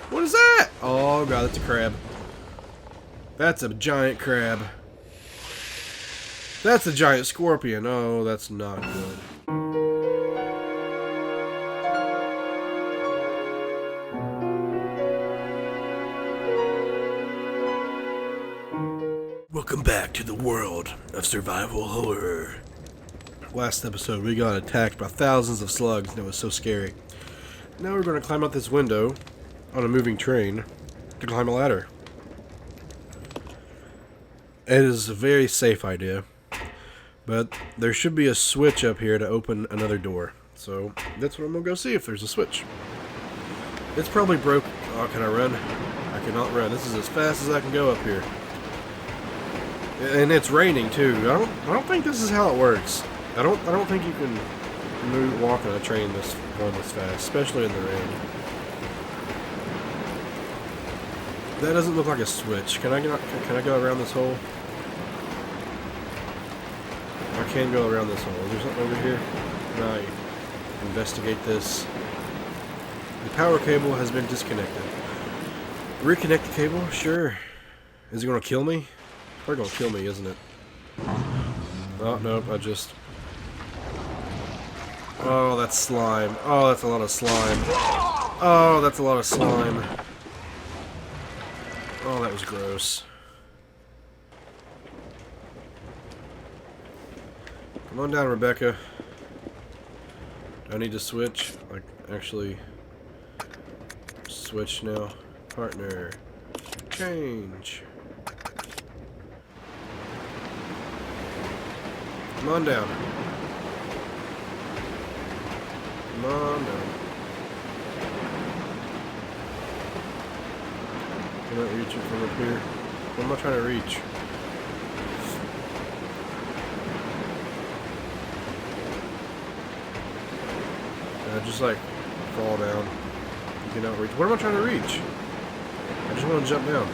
What is that? Oh god, that's a crab. That's a giant crab. That's a giant scorpion. Oh, that's not good. Welcome back to the world of survival horror. Last episode, we got attacked by thousands of slugs, and it was so scary. Now we're going to climb out this window on a moving train to climb a ladder. It is a very safe idea, but there should be a switch up here to open another door. So that's what I'm going to go see if there's a switch. It's probably broke. Oh, can I run? I cannot run. This is as fast as I can go up here. And it's raining too. I don't think this is how it works. I don't think you can walk on a train going this fast, especially in the rain. That doesn't look like a switch. Can I go around this hole? I can go around this hole. Is there something over here? Can I investigate this? The power cable has been disconnected. Reconnect the cable? Sure. Is it going to kill me? Probably going to kill me, isn't it? Oh, nope, Oh, that's slime. Oh, that's a lot of slime. Oh, that's a lot of slime. Oh, that was gross. Come on down, Rebecca. Do I need to switch? Like, actually switch now. Partner. Change. Come on down. Come on down. I'm not reaching from up here. What am I trying to reach? Just like fall down. You cannot reach. What am I trying to reach? I just want to jump down.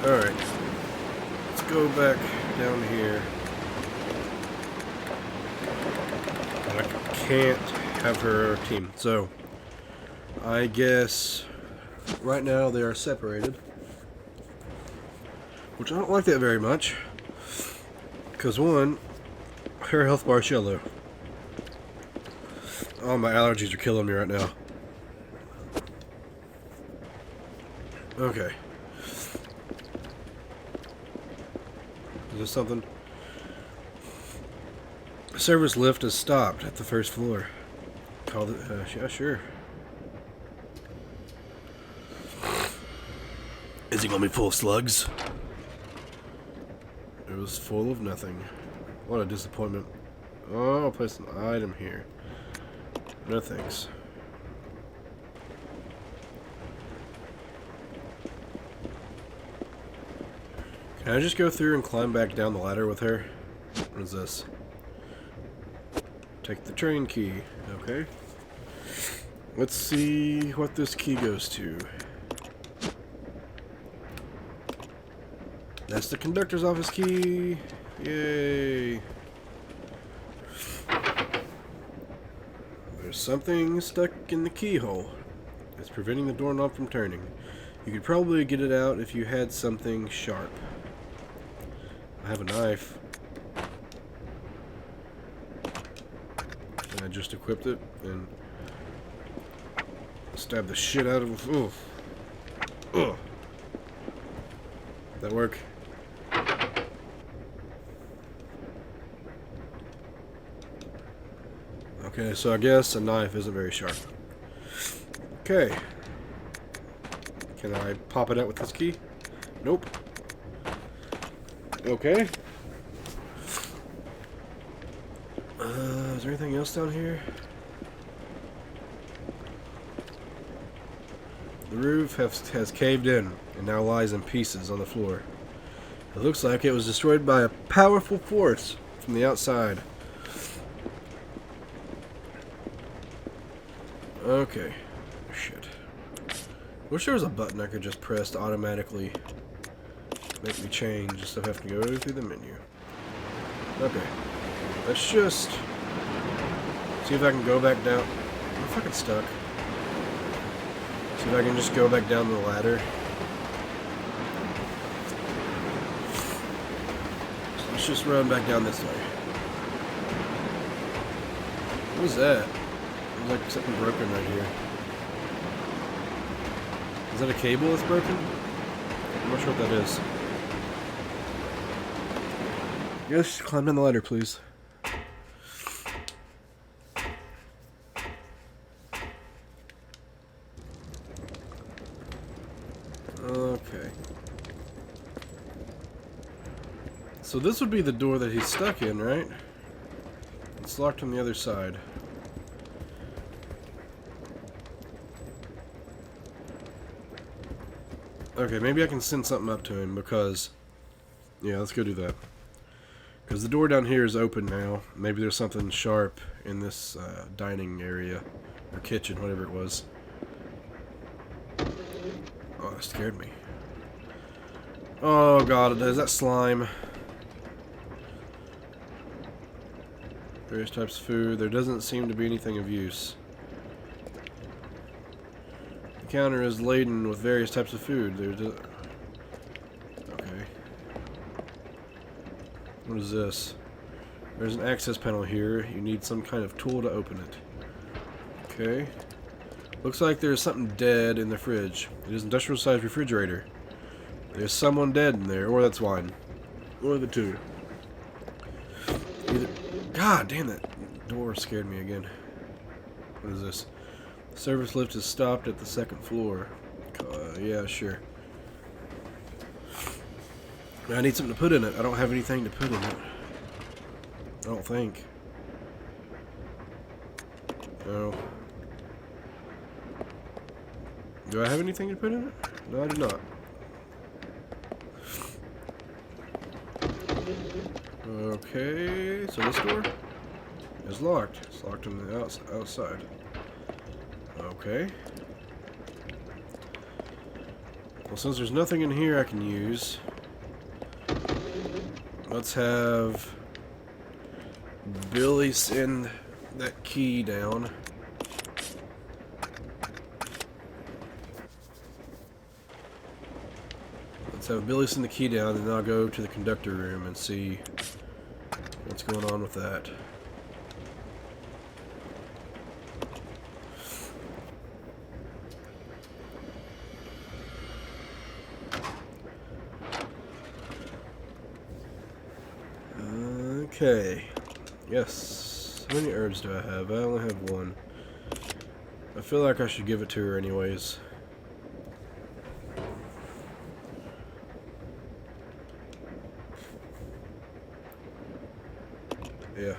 Alright, let's go back down here. I can't have her team, so I guess right now they are separated, which I don't like that very much, because one, her health bar is yellow. Oh, my allergies are killing me right now. Okay. Is this something? Service lift is stopped at the first floor. Call it. Yeah, sure. Is it gonna be full of slugs? It was full of nothing. What a disappointment. Oh, I'll place an item here. No thanks. Can I just go through and climb back down the ladder with her? What is this? Take the train key. Okay. Let's see what this key goes to. That's the conductor's office key. Yay. There's something stuck in the keyhole. It's preventing the doorknob from turning. You could probably get it out if you had something sharp. I have a knife. And I just equipped it and stabbed the shit out of it. Oof. Ugh. That work? Okay, so I guess a knife isn't very sharp. Okay. Can I pop it out with this key? Nope. Okay. Is there anything else down here? The roof has caved in and now lies in pieces on the floor. It looks like it was destroyed by a powerful force from the outside. Okay. Shit. Wish there was a button I could just press to automatically make me change instead of having to go through the menu. Okay. Let's just see if I can go back down. I'm fucking stuck. See if I can just go back down the ladder. So let's just run back down this way. What was that? There's like something broken right here. Is that a cable that's broken? I'm not sure what that is. Yes, climb down the ladder, please. Okay. So this would be the door that he's stuck in, right? It's locked on the other side. Okay, maybe I can send something up to him because... Yeah, let's go do that. Because the door down here is open now. Maybe there's something sharp in this dining area. Or kitchen, whatever it was. Oh, that scared me. Oh god, is that slime? Various types of food. There doesn't seem to be anything of use. The counter is laden with various types of food. There's a... Okay. What is this? There's an access panel here. You need some kind of tool to open it. Okay. Looks like there's something dead in the fridge. It is an industrial-sized refrigerator. There's someone dead in there, or that's wine. One of the two. Either... God damn, that door scared me again. What is this? The service lift is stopped at the second floor. Yeah, sure. I need something to put in it. I don't have anything to put in it. I don't think. No. Do I have anything to put in it? No, I do not. Okay, so this door is locked. It's locked on the outside. Okay. Well, since there's nothing in here I can use, let's have Billy send that key down. Let's have Billy send the key down, and then I'll go to the conductor room and see what's going on with that. Okay. Yes. How many herbs do I have? I only have one. I feel like I should give it to her anyways. Yeah.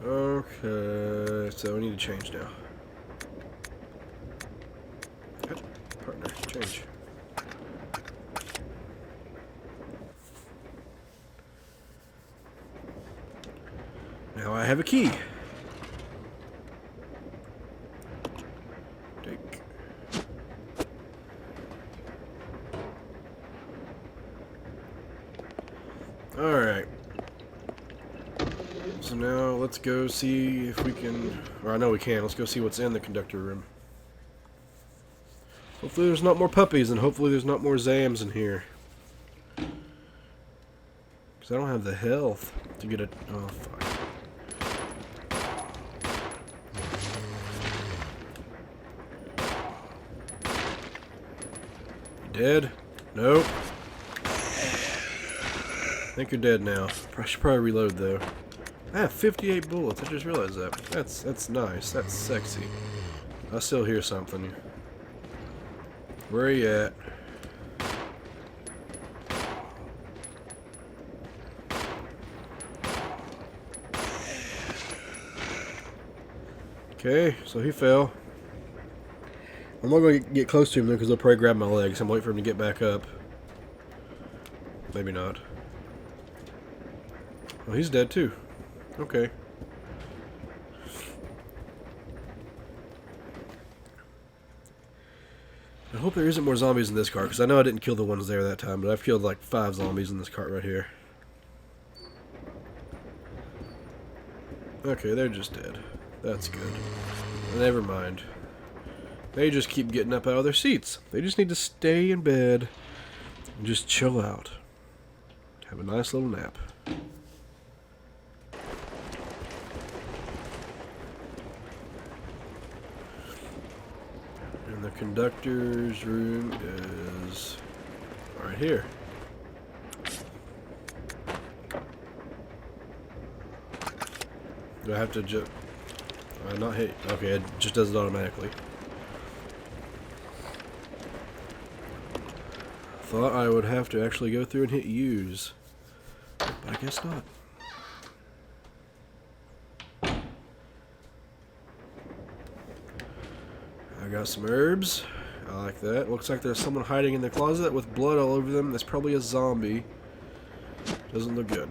Okay, so we need to change now. Okay, partner, change. Now I have a key. Take. Alright. So now let's go see if we can, or I know we can, let's go see what's in the conductor room. Hopefully there's not more puppies, and hopefully there's not more Zams in here. Because I don't have the health to get it. Oh, fuck. You dead? Nope. I think you're dead now. I should probably reload though. I have 58 bullets. I just realized that. That's nice. That's sexy. I still hear something. Where are you at? Okay, so he fell. I'm not going to get close to him though, because he'll probably grab my legs. I'm waiting for him to get back up. Maybe not. Oh, he's dead too. Okay. I hope there isn't more zombies in this cart, because I know I didn't kill the ones there that time, but I've killed like 5 zombies in this cart right here. Okay, they're just dead. That's good. Never mind. They just keep getting up out of their seats. They just need to stay in bed and just chill out. Have a nice little nap. And the conductor's room is right here. Do I have to just... not hit... Okay, it just does it automatically. Thought I would have to actually go through and hit use. But I guess not. I got some herbs. I like that. Looks like there's someone hiding in the closet with blood all over them. That's probably a zombie. Doesn't look good.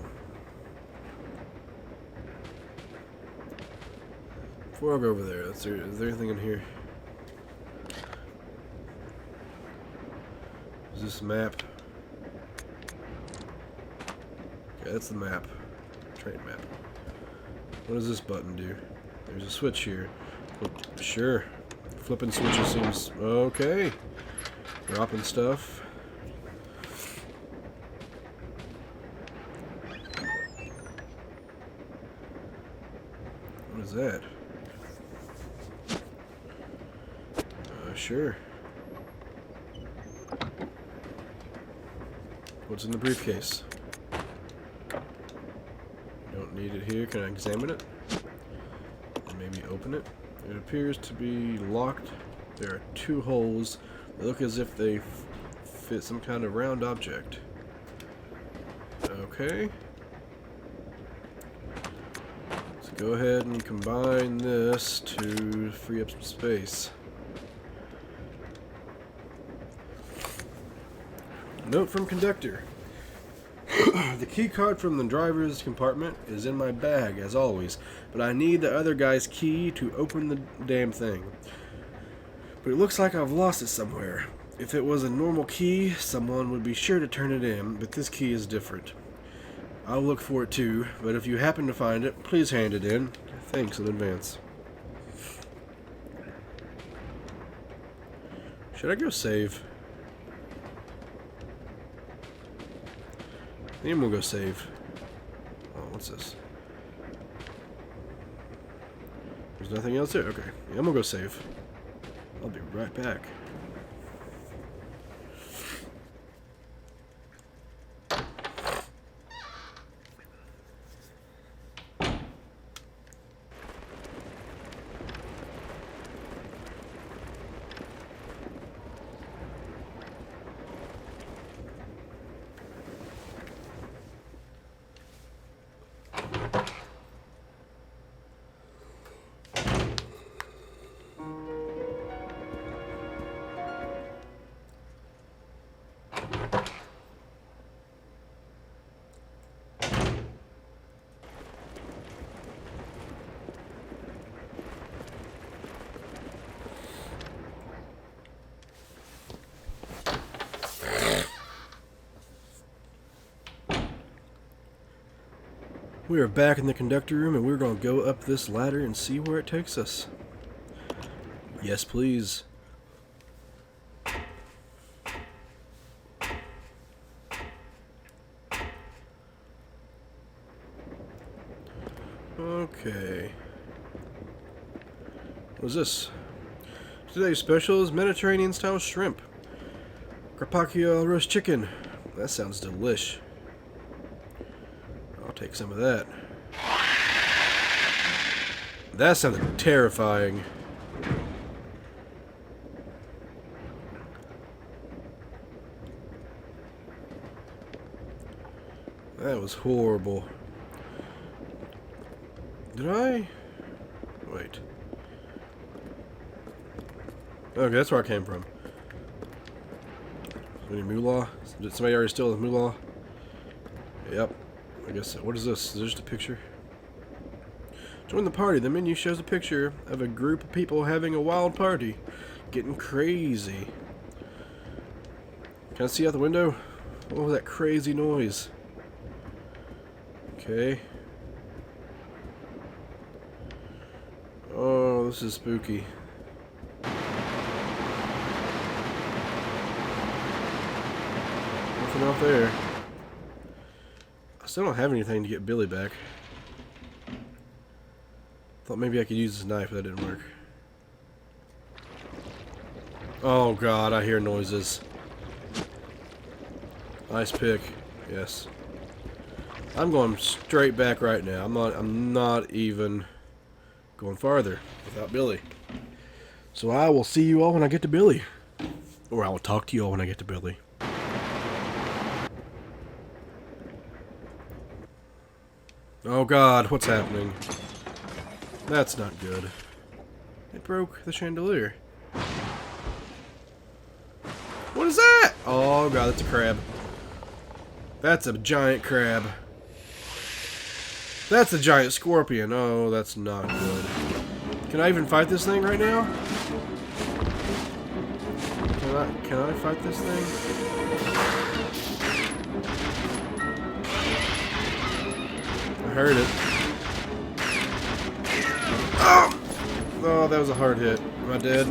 Before I go over there, is there anything in here? Is this a map? Okay, that's the map. Train map. What does this button do? There's a switch here. Oh, sure. Flipping switches seems okay. Dropping stuff. What is that? Sure. What's in the briefcase? Don't need it here. Can I examine it? And maybe open it? It appears to be locked. There are 2 holes. They look as if they fit some kind of round object. Okay. Let's go ahead and combine this to free up some space. Note from conductor. The key card from the driver's compartment is in my bag, as always, but I need the other guy's key to open the damn thing. But it looks like I've lost it somewhere. If it was a normal key, someone would be sure to turn it in, but this key is different. I'll look for it too, but if you happen to find it, please hand it in. Thanks in advance. Should I go save? I think we'll go save. Oh, what's this? There's nothing else there? Okay. Yeah, I'm gonna go save. I'll be right back. We are back in the conductor room, and we're going to go up this ladder and see where it takes us. Yes, please. Okay. What's this? Today's special is Mediterranean-style shrimp. Carpaccio roast chicken. That sounds delish. I'll take some of that. That sounded terrifying. That was horrible. Did I? Wait. Okay, that's where I came from. Any moolah? Did somebody already steal the moolah? Yep. I guess. What is this? Is this just a picture? Join the party. The menu shows a picture of a group of people having a wild party. Getting crazy. Can I see out the window? What was that crazy noise? Okay. Oh, this is spooky. Nothing out there. I still don't have anything to get Billy back. Thought maybe I could use this knife, but that didn't work. Oh god, I hear noises. Nice pick. Yes. I'm going straight back right now. I'm not even going farther without Billy. So I will see you all when I get to Billy. Or I will talk to you all when I get to Billy. Oh god, what's happening? That's not good. It broke the chandelier. What is that? Oh god, that's a crab. That's a giant crab. That's a giant scorpion. Oh, that's not good. Can I even fight this thing right now? Can I fight this thing? I heard it. Oh! Oh, that was a hard hit. Am I dead?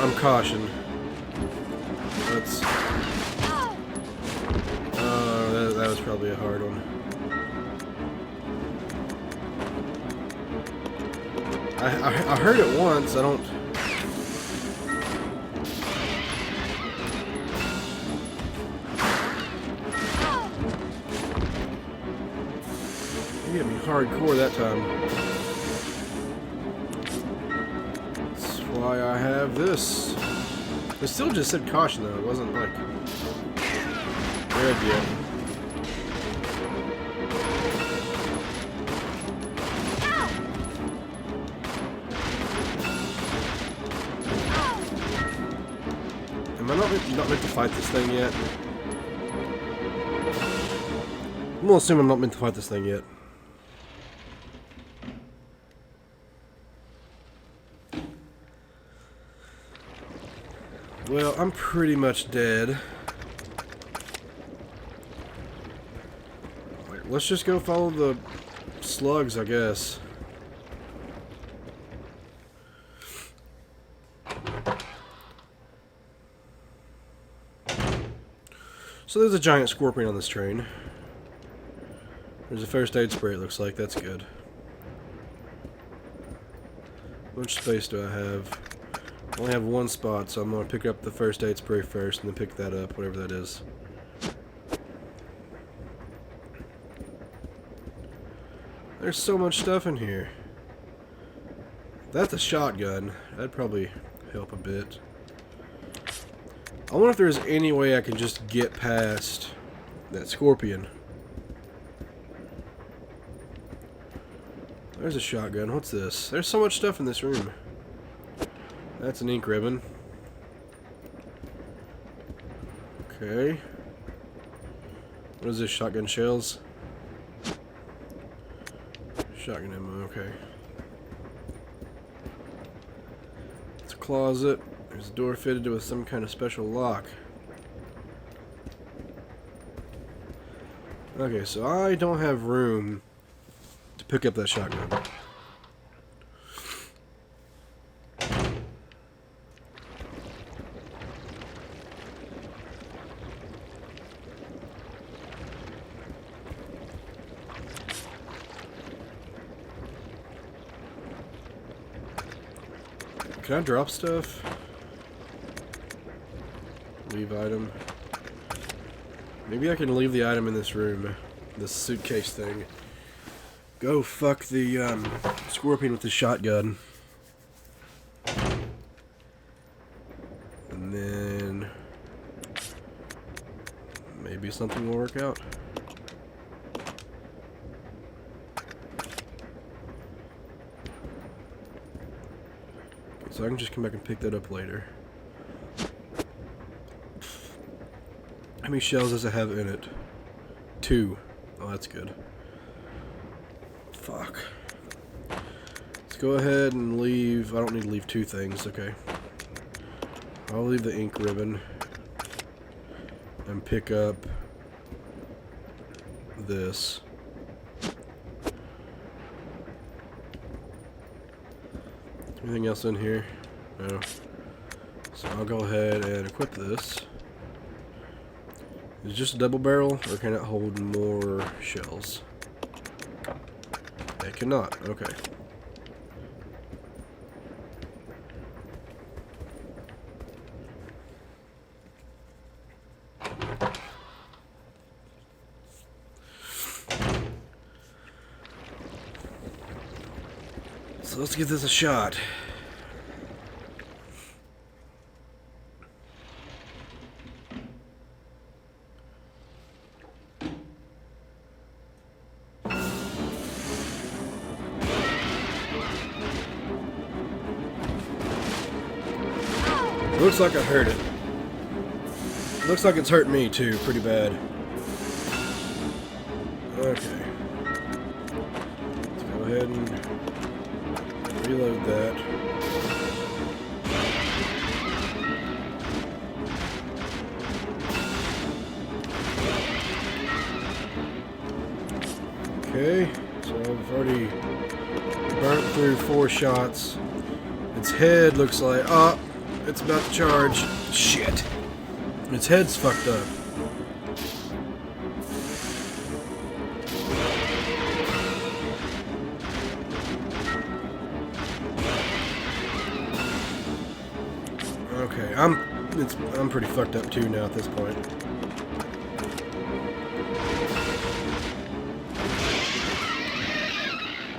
I'm cautioned. That's... that was probably a hard one. I heard it once. I don't... You hit me hardcore that time. That's why I have this. It still just said caution though. It wasn't like red yet. Am I not meant to fight this thing yet? I'm gonna assume I'm not meant to fight this thing yet. Well, I'm pretty much dead. Let's just go follow the slugs, I guess. So there's a giant scorpion on this train. There's a first aid spray, it looks like. That's good. How much space do I have? I only have one spot, so I'm going to pick up the first aid spray first and then pick that up, whatever that is. There's so much stuff in here. That's a shotgun. That'd probably help a bit. I wonder if there's any way I can just get past that scorpion. There's a shotgun. What's this? There's so much stuff in this room. That's an ink ribbon. Okay. What is this? Shotgun shells? Shotgun ammo, okay. It's a closet. There's a door fitted with some kind of special lock. Okay, so I don't have room to pick up that shotgun. Can I drop stuff? Leave item. Maybe I can leave the item in this room. This suitcase thing. Go fuck the scorpion with the shotgun. And then maybe something will work out. So I can just come back and pick that up later. How many shells does it have in it? 2. Oh, that's good. Fuck. Let's go ahead and leave. I don't need to leave 2 things. Okay. I'll leave the ink ribbon and pick up this. Anything else in here? No. So I'll go ahead and equip this. Is it just a double barrel, or can it hold more shells? It cannot. Okay. So let's give this a shot. Looks like I hurt it. Looks like it's hurt me too, pretty bad. Okay. Let's go ahead and reload that. Okay, so I've already burnt through 4 shots. Its head looks like, oh, it's about to charge. Shit. Its head's fucked up. Okay, I'm pretty fucked up too now at this point.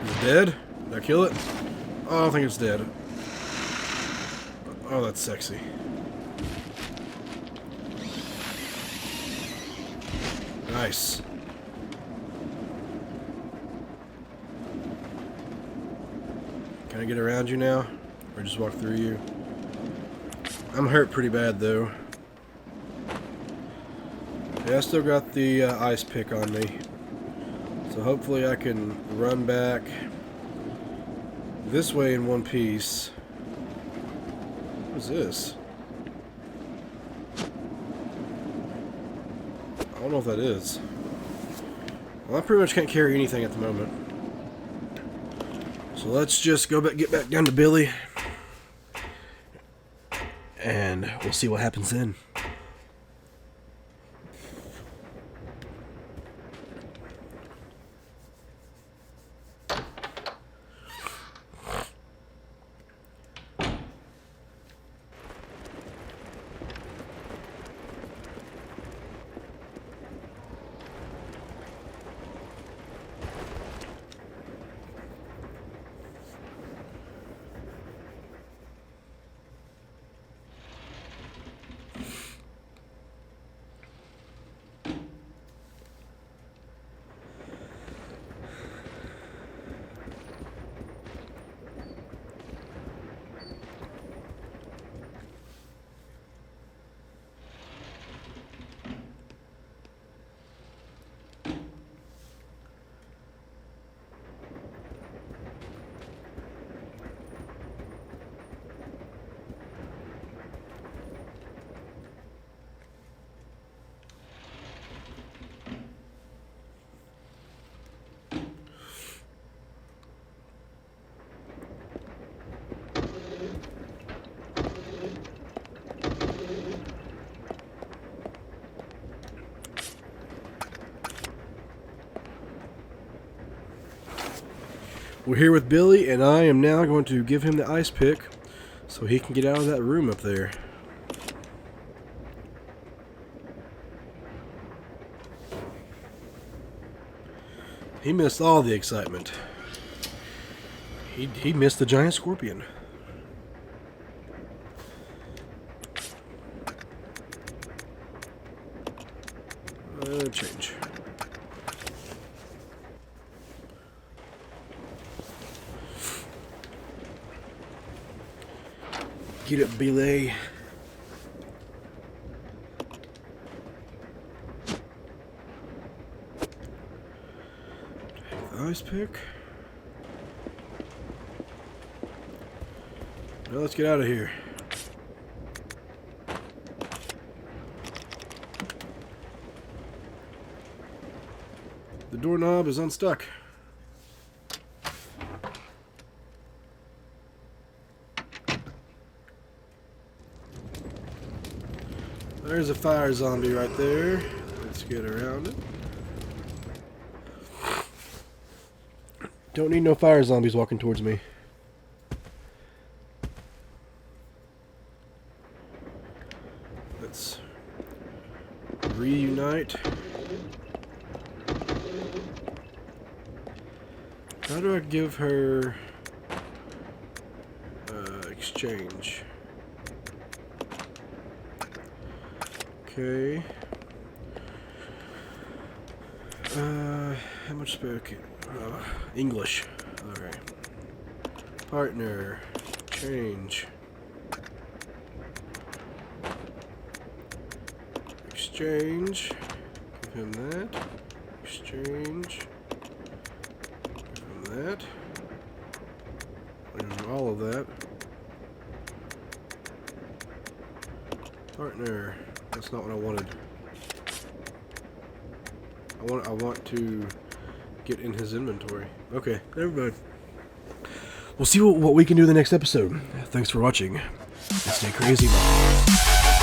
Is it dead? Did I kill it? Oh, I don't think it's dead. Oh, that's sexy. Nice. Can I get around you now? Or just walk through you? I'm hurt pretty bad, though. Yeah, I still got the ice pick on me. So hopefully I can run back this way in one piece. What is this? I don't know what that is. Well, I pretty much can't carry anything at the moment. So let's just go back, get back down to Billy. And we'll see what happens then. We're here with Billy, and I am now going to give him the ice pick so he can get out of that room up there. He missed all the excitement. He missed the giant scorpion. Change. Get it, belay. Ice pick. Now let's get out of here. The doorknob is unstuck. There's a fire zombie right there. Let's get around it. Don't need no fire zombies walking towards me. Let's reunite. How do I give her exchange? Okay. How much spoken? English. Alright. Partner. Change. Exchange. Give him that. Exchange. Give him that. And all of that. Partner. That's not what I wanted. I want to get in his inventory. Okay, never mind. We'll see what we can do in the next episode. Thanks for watching. And stay crazy, man.